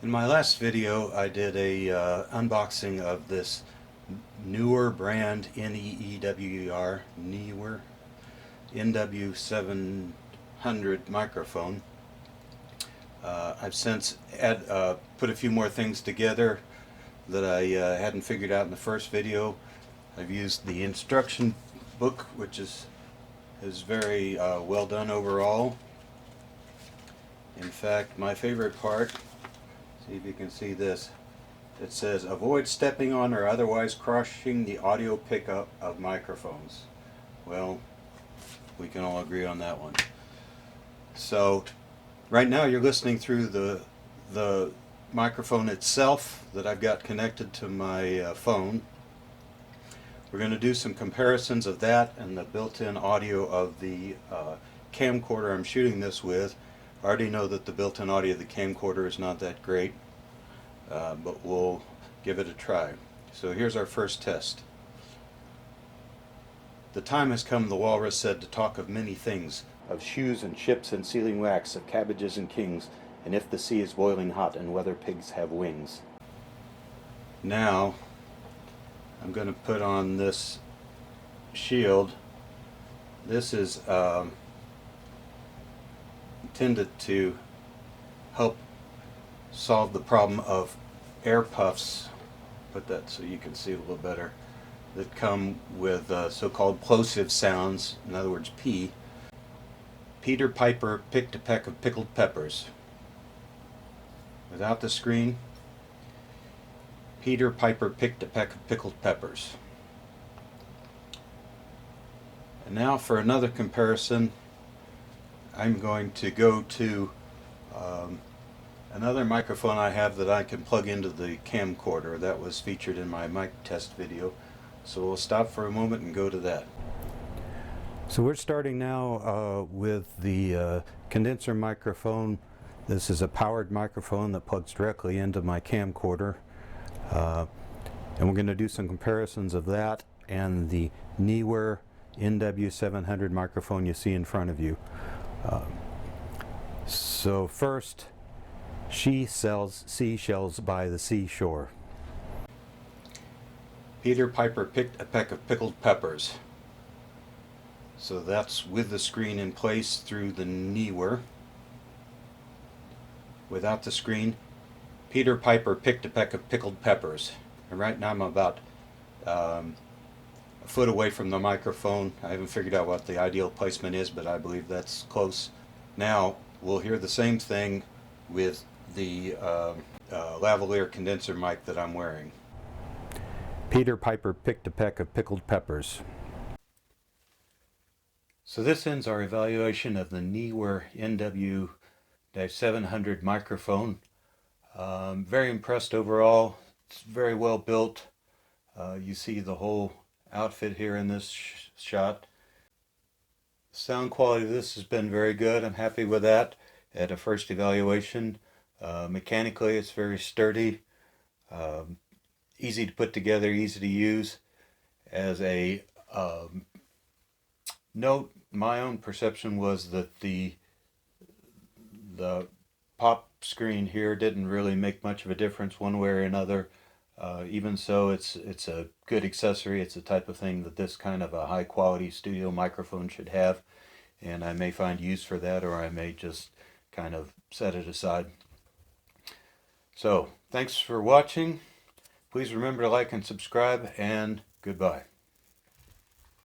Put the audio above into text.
In my last video, I did a unboxing of this Neewer brand, Neewer NW-700 microphone. I've since put a few more things together that I hadn't figured out in the first video. I've used the instruction book, which is very well done overall. In fact, my favorite part, see if you can see this, it says avoid stepping on or otherwise crushing the audio pickup of microphones. Well, we can all agree on that one. So right now you're listening through the microphone itself that I've got connected to my phone. We're going to do some comparisons of that and the built-in audio of the camcorder I'm shooting this with. I already know that the built-in audio of the camcorder is not that great, but we'll give it a try. So here's our first test. The time has come, the walrus said, to talk of many things, of shoes and ships and sealing wax, of cabbages and kings, and if the sea is boiling hot and whether pigs have wings. Now I'm going to put on this shield. This is intended to help solve the problem of air puffs, put that so you can see a little better, that come with so-called plosive sounds, in other words P. Peter Piper picked a peck of pickled peppers. Without the screen, Peter Piper picked a peck of pickled peppers. And now for another comparison, I'm going to go to another microphone I have that I can plug into the camcorder that was featured in my mic test video. So we'll stop for a moment and go to that. So we're starting now with the condenser microphone. This is a powered microphone that plugs directly into my camcorder. And we're going to do some comparisons of that and the Neewer NW-700 microphone you see in front of you. So first, she sells seashells by the seashore. Peter Piper picked a peck of pickled peppers. So that's with the screen in place through the Neewer. Without the screen, Peter Piper picked a peck of pickled peppers. And right now I'm about a foot away from the microphone. I haven't figured out what the ideal placement is, but I believe that's close. Now we'll hear the same thing with the lavalier condenser mic that I'm wearing. Peter Piper picked a peck of pickled peppers. So this ends our evaluation of the Neewer NW-700 microphone. Very impressed overall. It's very well built. You see the whole outfit here in this shot. Sound quality of this has been very good. I'm happy with that at a first evaluation. Mechanically it's very sturdy, easy to put together, easy to use. As a note, my own perception was that the pop screen here didn't really make much of a difference one way or another. Even so, it's a good accessory. It's the type of thing that this kind of a high quality studio microphone should have, and I may find use for that, or I may just kind of set it aside. So thanks for watching. Please remember to like and subscribe, and goodbye.